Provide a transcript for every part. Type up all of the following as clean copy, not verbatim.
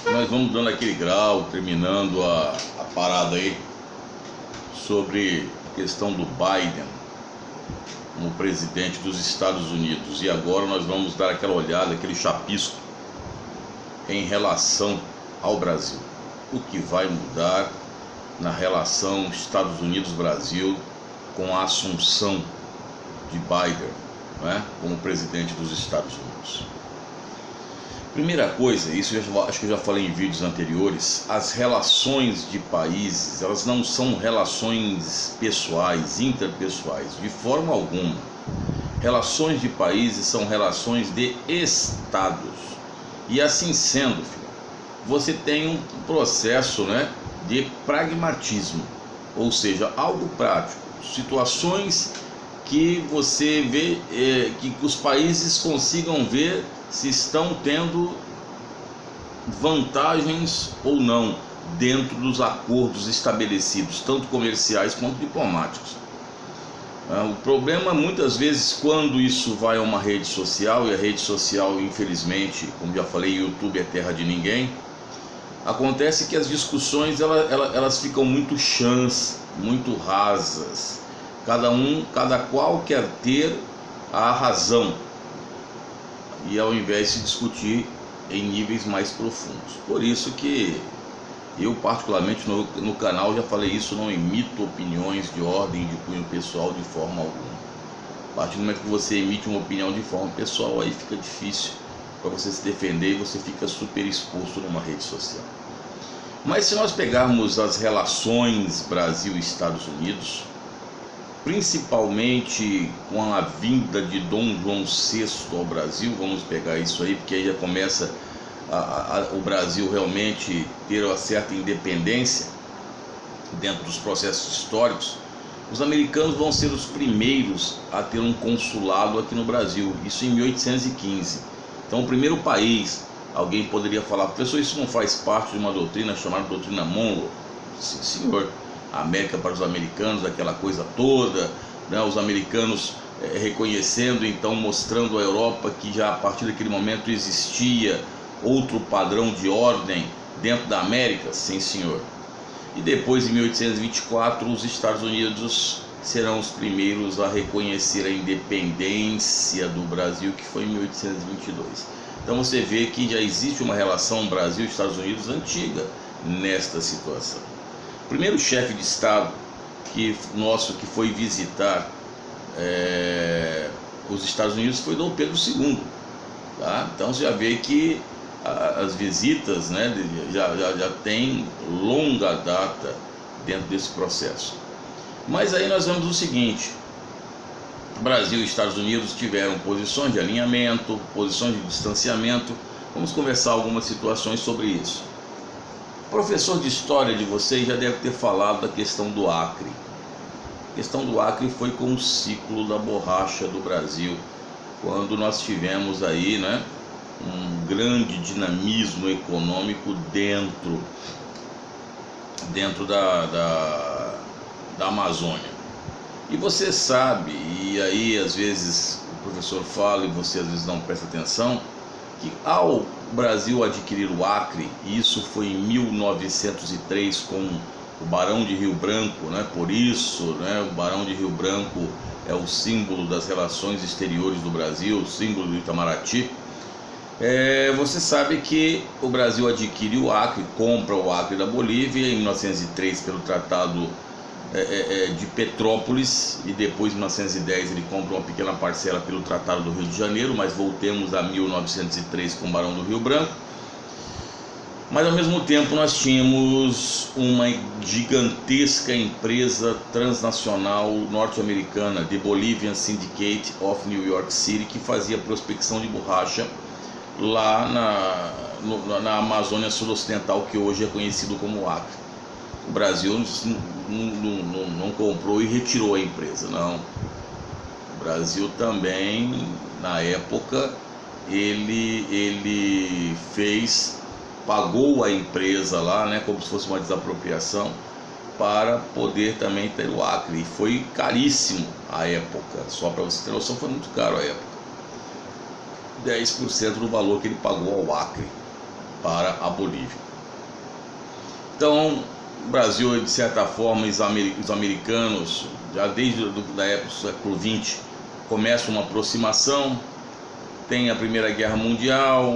Nós vamos dando aquele grau, terminando a parada aí sobre a questão do Biden como presidente dos Estados Unidos. E agora nós vamos dar aquela olhada, aquele chapisco em relação ao Brasil. O que vai mudar na relação Estados Unidos-Brasil com a assunção de Biden, né, como presidente dos Estados Unidos. Primeira coisa, isso acho que eu já falei em vídeos anteriores, as relações de países, elas não são relações pessoais, interpessoais, de forma alguma. Relações de países são relações de estados. E assim sendo, filho, você tem um processo, né, de pragmatismo, ou seja, algo prático, situações que você vê, que os países consigam ver se estão tendo vantagens ou não dentro dos acordos estabelecidos, tanto comerciais quanto diplomáticos. O problema muitas vezes quando isso vai a uma rede social, e a rede social, infelizmente, como já falei, YouTube é terra de ninguém, acontece que as discussões elas ficam muito chãs, muito rasas, cada qual quer ter a razão, e ao invés de se discutir em níveis mais profundos. Por isso que eu particularmente no canal já falei isso, não emito opiniões de ordem de cunho pessoal de forma alguma. A partir do momento que você emite uma opinião de forma pessoal, aí fica difícil para você se defender e você fica super exposto numa rede social. Mas se nós pegarmos as relações Brasil e Estados Unidos, principalmente com a vinda de Dom João VI ao Brasil, vamos pegar isso aí, porque aí já começa o Brasil realmente ter uma certa independência dentro dos processos históricos. Os americanos vão ser os primeiros a ter um consulado aqui no Brasil, isso em 1815. Então o primeiro país, alguém poderia falar, professor, isso não faz parte de uma doutrina chamada doutrina Monroe? Sim, senhor. A América para os americanos, aquela coisa toda, né? Os americanos reconhecendo, então mostrando à Europa que já a partir daquele momento existia outro padrão de ordem dentro da América, sim senhor. E depois, em 1824, os Estados Unidos serão os primeiros a reconhecer a independência do Brasil, que foi em 1822. Então você vê que já existe uma relação Brasil-Estados Unidos antiga nesta situação. O primeiro chefe de Estado que foi visitar os Estados Unidos foi Dom Pedro II. Tá? Então você já vê que as visitas, né, já tem longa data dentro desse processo. Mas aí nós vemos o seguinte: Brasil e Estados Unidos tiveram posições de alinhamento, posições de distanciamento. Vamos conversar algumas situações sobre isso. O professor de história de vocês já deve ter falado da questão do Acre. A questão do Acre foi com o ciclo da borracha do Brasil, quando nós tivemos aí, né, um grande dinamismo econômico dentro da Amazônia. E você sabe, e aí às vezes o professor fala e você às vezes não presta atenção, que ao Brasil adquirir o Acre, e isso foi em 1903 com o Barão de Rio Branco, né? Por isso, né, o Barão de Rio Branco é o símbolo das relações exteriores do Brasil, o símbolo do Itamaraty. Você sabe que o Brasil adquire o Acre, compra o Acre da Bolívia em 1903 pelo Tratado de Petrópolis, e depois em 1910 ele compra uma pequena parcela pelo Tratado do Rio de Janeiro, mas voltemos a 1903 com o Barão do Rio Branco. Mas ao mesmo tempo nós tínhamos uma gigantesca empresa transnacional norte-americana, The Bolivian Syndicate of New York City, que fazia prospecção de borracha lá na Amazônia Sudocidental, que hoje é conhecido como Acre. O Brasil não comprou e retirou a empresa, não. O Brasil também, na época, ele pagou a empresa lá, né, como se fosse uma desapropriação, para poder também ter o Acre. E foi caríssimo à época, só para você ter noção, foi muito caro à época. 10% do valor que ele pagou ao Acre. para a Bolívia. Então, o Brasil, de certa forma, os americanos, já desde a época do século XX, começa uma aproximação. Tem a Primeira Guerra Mundial,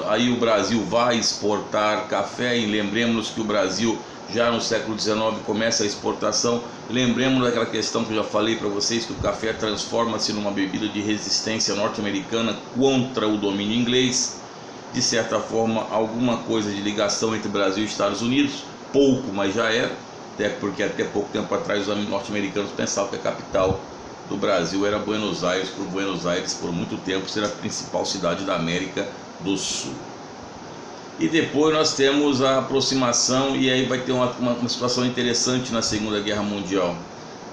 aí o Brasil vai exportar café, e lembremos que o Brasil já no século XIX começa a exportação. Lembremos daquela questão que eu já falei para vocês, que o café transforma-se numa bebida de resistência norte-americana contra o domínio inglês. De certa forma, alguma coisa de ligação entre Brasil e Estados Unidos, pouco, mas já era, até porque até pouco tempo atrás os norte-americanos pensavam que a capital do Brasil era Buenos Aires, por Buenos Aires por muito tempo ser a principal cidade da América do Sul. E depois nós temos a aproximação, e aí vai ter uma situação interessante na Segunda Guerra Mundial.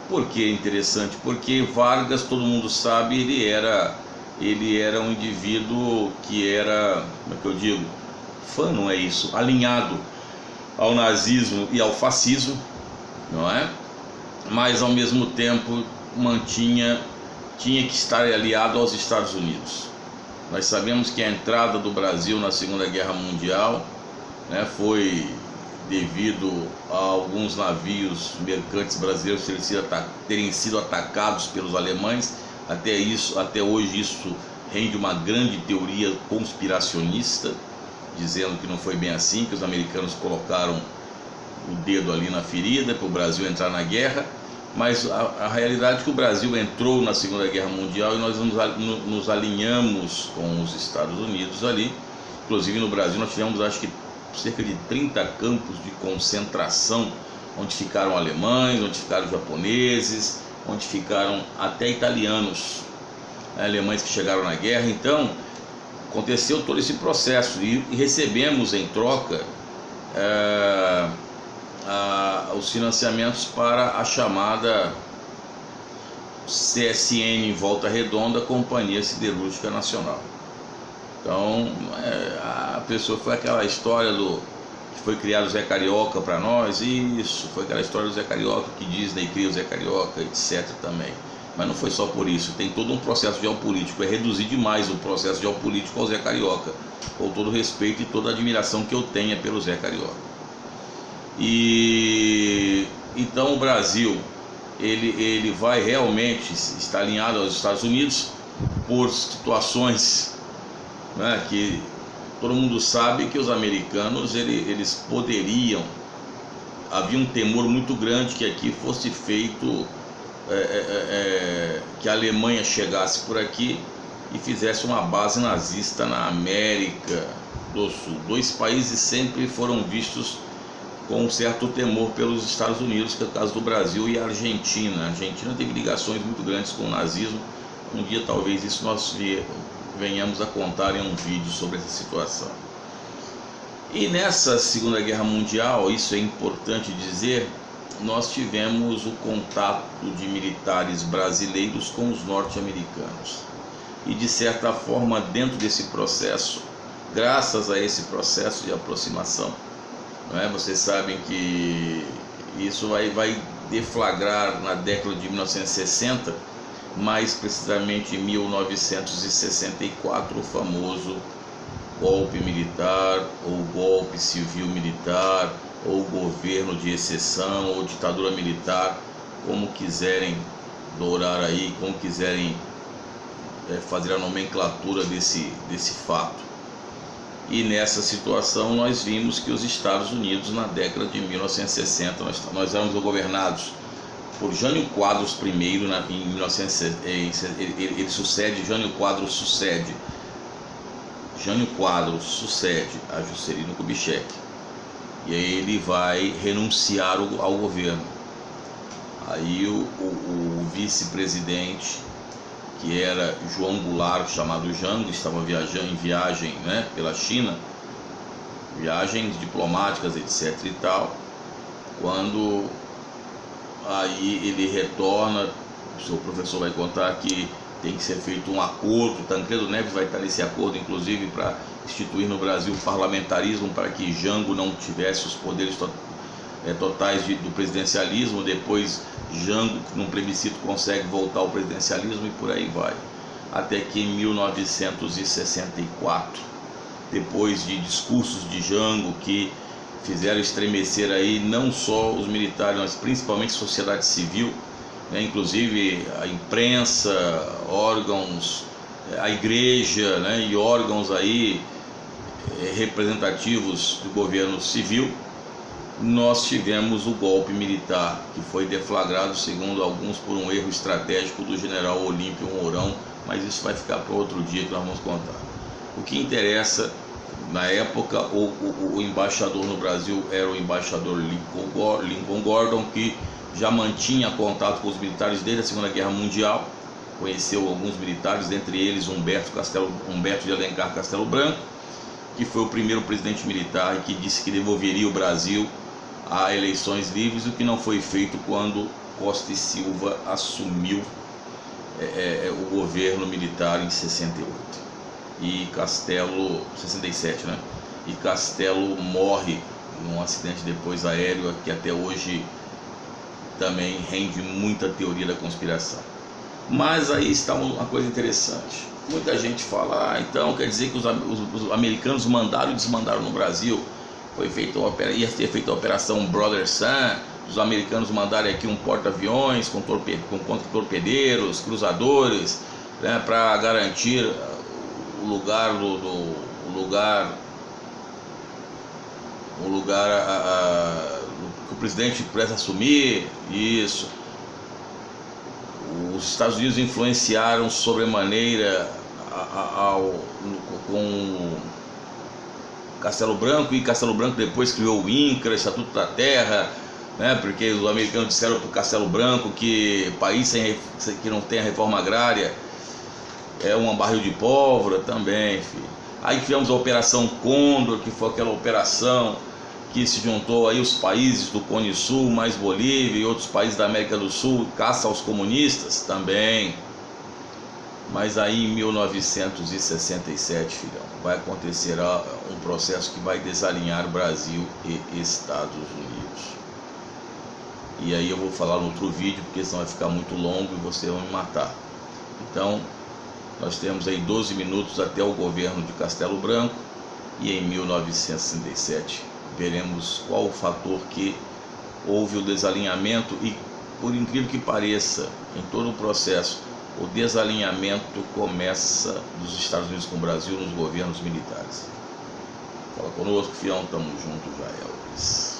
Por que interessante? Porque Vargas, todo mundo sabe, ele era um indivíduo que era, como é que eu digo, fã, não é isso, alinhado ao nazismo e ao fascismo, não é? Mas ao mesmo tempo tinha que estar aliado aos Estados Unidos. Nós sabemos que a entrada do Brasil na Segunda Guerra Mundial, né, foi devido a alguns navios mercantes brasileiros terem sido atacados pelos alemães. Até hoje isso rende uma grande teoria conspiracionista, dizendo que não foi bem assim, que os americanos colocaram o dedo ali na ferida para o Brasil entrar na guerra. Mas a realidade é que o Brasil entrou na Segunda Guerra Mundial e nós nos alinhamos com os Estados Unidos ali. Inclusive no Brasil nós tivemos, acho que, cerca de 30 campos de concentração, onde ficaram alemães, onde ficaram japoneses, onde ficaram até italianos, alemães que chegaram na guerra. Então aconteceu todo esse processo e recebemos em troca os financiamentos para a chamada CSN em Volta Redonda, Companhia Siderúrgica Nacional. Então a pessoa, foi aquela história que foi criado o Zé Carioca para nós, isso, foi aquela história do Zé Carioca, que Disney cria o Zé Carioca, etc. também. Mas não foi só por isso, tem todo um processo geopolítico, é reduzir demais o processo geopolítico ao Zé Carioca, com todo o respeito e toda a admiração que eu tenha pelo Zé Carioca. E então o Brasil, ele vai realmente estar alinhado aos Estados Unidos por situações, né, que todo mundo sabe que os americanos, eles poderiam, havia um temor muito grande que aqui fosse feito, que a Alemanha chegasse por aqui e fizesse uma base nazista na América do Sul. Dois países sempre foram vistos com um certo temor pelos Estados Unidos, que é o caso do Brasil e a Argentina. A Argentina teve ligações muito grandes com o nazismo. Um dia talvez isso nós venhamos a contar em um vídeo sobre essa situação. E nessa Segunda Guerra Mundial, isso é importante dizer, nós tivemos o contato de militares brasileiros com os norte-americanos. E de certa forma, dentro desse processo, graças a esse processo de aproximação, vocês sabem que isso vai deflagrar na década de 1960, mais precisamente em 1964, o famoso golpe militar, ou golpe civil-militar, ou governo de exceção, ou ditadura militar, como quiserem dourar aí, como quiserem fazer a nomenclatura desse fato. E nessa situação nós vimos que os Estados Unidos, na década de 1960, nós éramos governados por Jânio Quadros I, em 1960, ele sucede, Jânio Quadros sucede a Juscelino Kubitschek, e aí ele vai renunciar ao governo. Aí o vice-presidente, que era João Goulart, chamado Jango, estava em viagem, pela China, viagens diplomáticas, etc. e tal. Quando aí ele retorna, o seu professor vai contar que tem que ser feito um acordo. Tancredo Neves vai estar nesse acordo, inclusive, para instituir no Brasil o parlamentarismo, para que Jango não tivesse os poderes totais do presidencialismo. Depois Jango, num plebiscito, consegue voltar ao presidencialismo, e por aí vai, até que em 1964 depois de discursos de Jango que fizeram estremecer aí não só os militares, mas principalmente a sociedade civil, né? Inclusive a imprensa, órgãos, a igreja, né? E órgãos aí representativos do governo civil. Nós tivemos o golpe militar, que foi deflagrado, segundo alguns, por um erro estratégico do general Olímpio Mourão, mas isso vai ficar para outro dia que nós vamos contar. O que interessa, na época, o embaixador no Brasil era o embaixador Lincoln Gordon, que já mantinha contato com os militares desde a Segunda Guerra Mundial, conheceu alguns militares, dentre eles Humberto de Alencar Castelo Branco, que foi o primeiro presidente militar e que disse que devolveria o Brasil a eleições livres, o que não foi feito quando Costa e Silva assumiu o governo militar em 68 e Castelo 67, né? E Castelo morre num acidente depois aéreo que até hoje também rende muita teoria da conspiração. Mas aí está uma coisa interessante. Muita gente fala, então quer dizer que os americanos mandaram e desmandaram no Brasil. Ia ter feito a operação Brother Sun, os americanos mandarem aqui um porta-aviões com contra-torpedeiros, cruzadores, né, para garantir o lugar que o presidente precisa assumir. Isso. Os Estados Unidos influenciaram sobremaneira com Castelo Branco, e Castelo Branco depois criou o INCRA, Estatuto da Terra, né? Porque os americanos disseram para o Castelo Branco que país que não tem a reforma agrária é um barril de pólvora também, filho. Aí tivemos a Operação Condor, que foi aquela operação que se juntou aí os países do Cone Sul, mais Bolívia e outros países da América do Sul, caça aos comunistas também. Mas aí em 1967, filhão, vai acontecer um processo que vai desalinhar o Brasil e Estados Unidos. E aí eu vou falar no outro vídeo, porque senão vai ficar muito longo e você vai me matar. Então, nós temos aí 12 minutos até o governo de Castelo Branco, e em 1967 veremos qual o fator que houve o desalinhamento. E, por incrível que pareça, em todo o processo, o desalinhamento começa dos Estados Unidos com o Brasil nos governos militares. Fala conosco, fião, tamo junto, já Elvis.